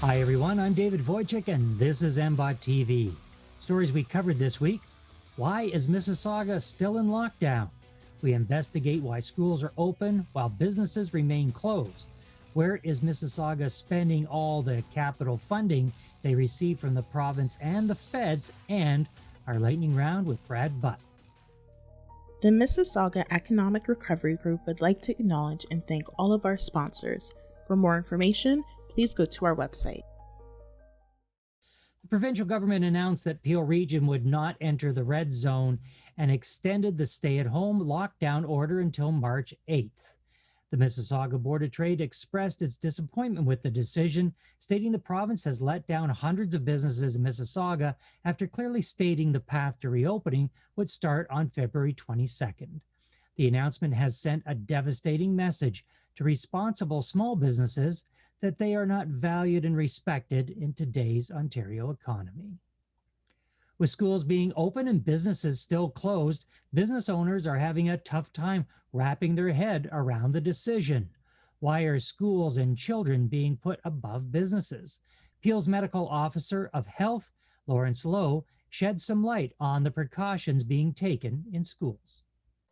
Hi everyone, I'm David Wojcik and this is MBOT TV. Stories we covered this week. Why is Mississauga still in lockdown? We investigate why schools are open while businesses remain closed. Where is Mississauga spending all the capital funding they receive from the province and the feds? And our lightning round with Brad Butt. The Mississauga Economic Recovery Group would like to acknowledge and thank all of our sponsors. For more information, please go to our website. The provincial government announced that Peel Region would not enter the red zone and extended the stay-at-home lockdown order until March 8th. The Mississauga Board of Trade expressed its disappointment with the decision, stating the province has let down hundreds of businesses in Mississauga after clearly stating the path to reopening would start on February 22nd. The announcement has sent a devastating message to responsible small businesses that they are not valued and respected in today's Ontario economy. With schools being open and businesses still closed, business owners are having a tough time wrapping their head around the decision. Why are schools and children being put above businesses? Peel's Medical Officer of Health, Lawrence Lowe, shed some light on the precautions being taken in schools.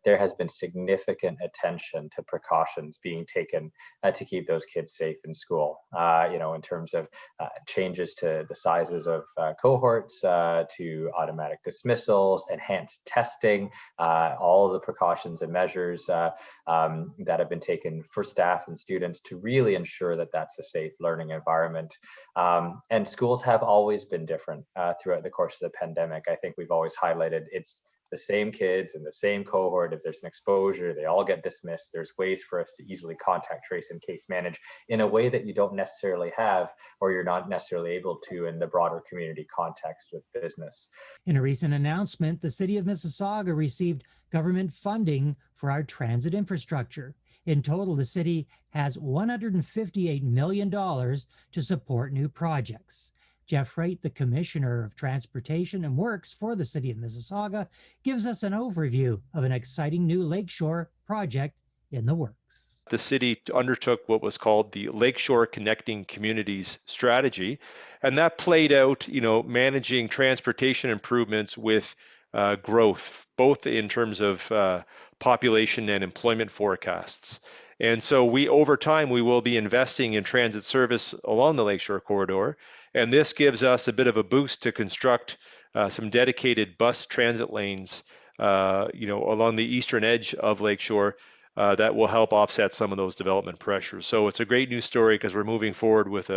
There has been significant attention to precautions being taken to keep those kids safe in school. In terms of changes to the sizes of cohorts, to automatic dismissals, enhanced testing, all of the precautions and measures that have been taken for staff and students to really ensure that that's a safe learning environment. And schools have always been different throughout the course of the pandemic. I think we've always highlighted it's the same kids in the same cohort. If there's an exposure, they all get dismissed. There's ways for us to easily contact trace and case manage in a way that you don't necessarily have, or you're not necessarily able to in the broader community context with business. In a recent announcement, the City of Mississauga received government funding for our transit infrastructure. In total, the city has $158 million to support new projects. Jeff Wright, the Commissioner of Transportation and Works for the City of Mississauga, gives us an overview of an exciting new lakeshore project in the works. The city undertook what was called the Lakeshore Connecting Communities strategy, and that played out, managing transportation improvements with growth, both in terms of population and employment forecasts. And so over time, we will be investing in transit service along the Lakeshore corridor. And this gives us a bit of a boost to construct some dedicated bus transit lanes, along the eastern edge of Lakeshore that will help offset some of those development pressures. So it's a great news story because we're moving forward with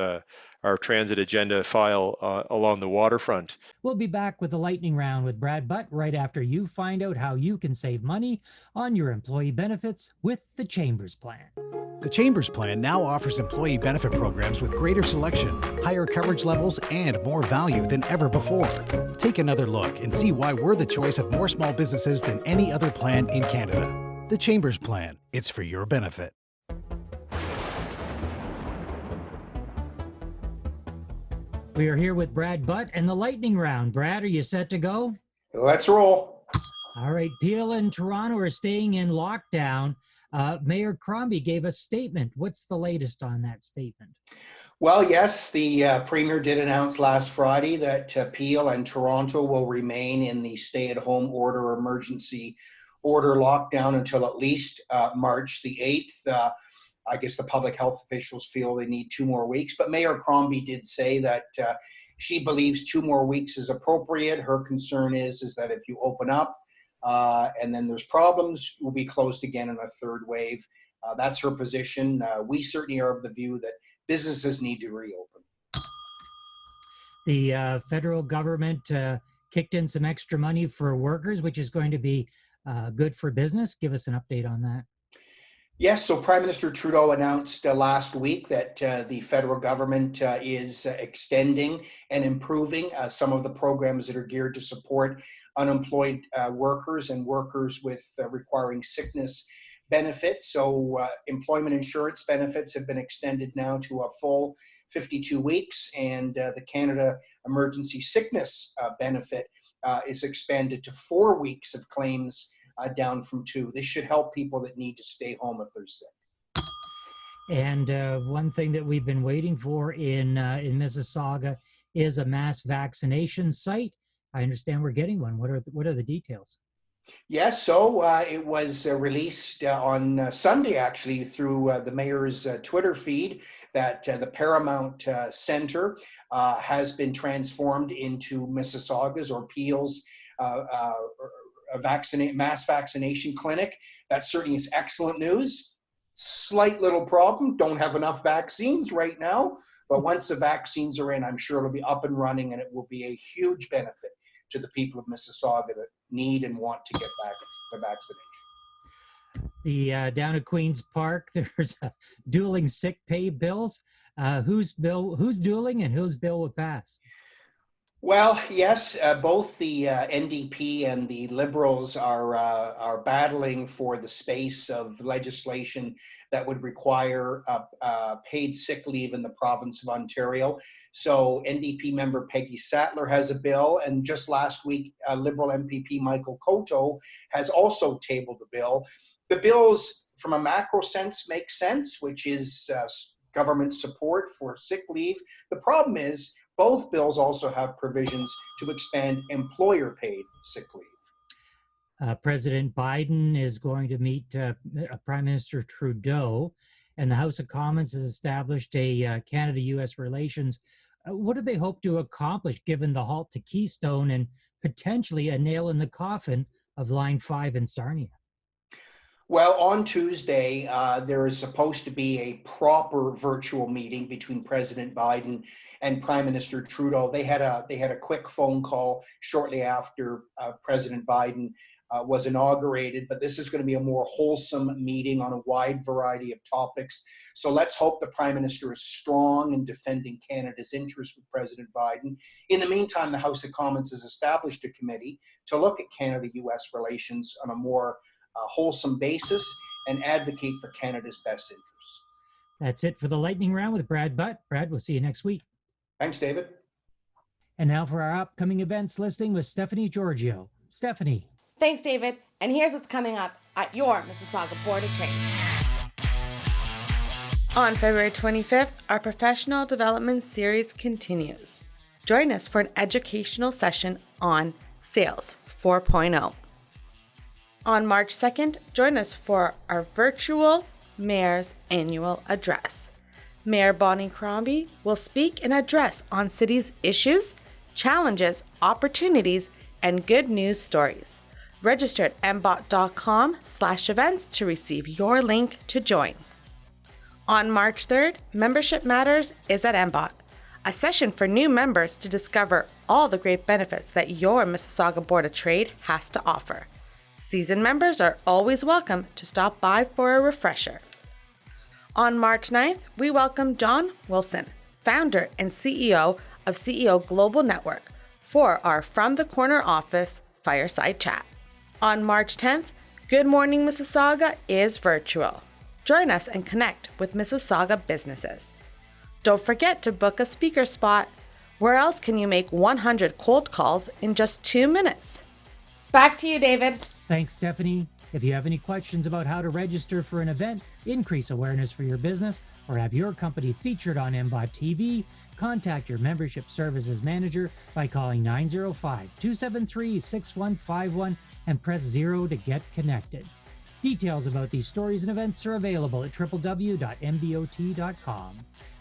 our transit agenda file along the waterfront. We'll be back with the lightning round with Brad Butt right after you find out how you can save money on your employee benefits with the Chambers Plan. The Chambers Plan now offers employee benefit programs with greater selection, higher coverage levels, and more value than ever before. Take another look and see why we're the choice of more small businesses than any other plan in Canada. The Chambers Plan. It's for your benefit. We are here with Brad Butt and the lightning round. Brad, are you set to go? Let's roll. All right. Peel and Toronto are staying in lockdown. Mayor Crombie gave a statement. What's the latest on that statement? Well, yes, the Premier did announce last Friday that Peel and Toronto will remain in the stay-at-home order, emergency order lockdown until at least March the 8th. I guess the public health officials feel they need 2 more weeks, but Mayor Crombie did say that she believes 2 more weeks is appropriate. Her concern is that if you open up and then there's problems, we'll be closed again in a third wave. That's her position. We certainly are of the view that businesses need to reopen. The federal government kicked in some extra money for workers, which is going to be good for business. Give us an update on that. Yes, so Prime Minister Trudeau announced last week that the federal government is extending and improving some of the programs that are geared to support unemployed workers and workers with requiring sickness benefits. So employment insurance benefits have been extended now to a full 52 weeks, and the Canada Emergency Sickness Benefit is expanded to 4 weeks of claims down from 2. This should help people that need to stay home if they're sick. And one thing that we've been waiting for in Mississauga is a mass vaccination site. I understand we're getting one. What are the details? Yes, so it was released on Sunday, actually, through the mayor's Twitter feed that the Paramount Center has been transformed into Mississauga's or Peel's mass vaccination clinic. That certainly is excellent news. Slight little problem, don't have enough vaccines right now, but once the vaccines are in, I'm sure it'll be up and running, and it will be a huge benefit to the people of Mississauga that need and want to get back the vaccination. Down at Queen's Park, there's dueling sick pay bills. Who's dueling and whose bill will pass? Well, yes, both the NDP and the Liberals are battling for the space of legislation that would require paid sick leave in the province of Ontario. So NDP member Peggy Sattler has a bill, and just last week, Liberal MPP Michael Coteau has also tabled a bill. The bills, from a macro sense, make sense, which is government support for sick leave. The problem is, both bills also have provisions to expand employer-paid sick leave. President Biden is going to meet Prime Minister Trudeau, and the House of Commons has established a Canada-U.S. relations. What do they hope to accomplish, given the halt to Keystone and potentially a nail in the coffin of Line 5 in Sarnia? Well, on Tuesday, there is supposed to be a proper virtual meeting between President Biden and Prime Minister Trudeau. They had a quick phone call shortly after President Biden was inaugurated, but this is going to be a more wholesome meeting on a wide variety of topics. So let's hope the Prime Minister is strong in defending Canada's interests with President Biden. In the meantime, the House of Commons has established a committee to look at Canada-U.S. relations on a more wholesome basis and advocate for Canada's best interests. That's it for the lightning round with Brad Butt. Brad, we'll see you next week. Thanks, David. And now for our upcoming events listing with Stephanie Giorgio. Stephanie. Thanks, David. And here's what's coming up at your Mississauga Board of Trade. On February 25th, our professional development series continues. Join us for an educational session on Sales 4.0. On March 2nd, join us for our virtual Mayor's Annual Address. Mayor Bonnie Crombie will speak and address on city's issues, challenges, opportunities, and good news stories. Register at mbot.com/events to receive your link to join. On March 3rd, Membership Matters is at MBOT, a session for new members to discover all the great benefits that your Mississauga Board of Trade has to offer. Seasoned members are always welcome to stop by for a refresher. On March 9th, we welcome John Wilson, founder and CEO of CEO Global Network, for our From the Corner Office fireside chat. On March 10th, Good Morning Mississauga is virtual. Join us and connect with Mississauga businesses. Don't forget to book a speaker spot. Where else can you make 100 cold calls in just 2 minutes? Back to you, David. Thanks, Stephanie. If you have any questions about how to register for an event, increase awareness for your business, or have your company featured on MBOT TV, contact your membership services manager by calling 905-273-6151 and press 0 to get connected. Details about these stories and events are available at www.mbot.com.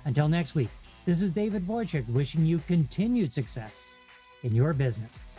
Until next week, this is David Wojcik wishing you continued success in your business.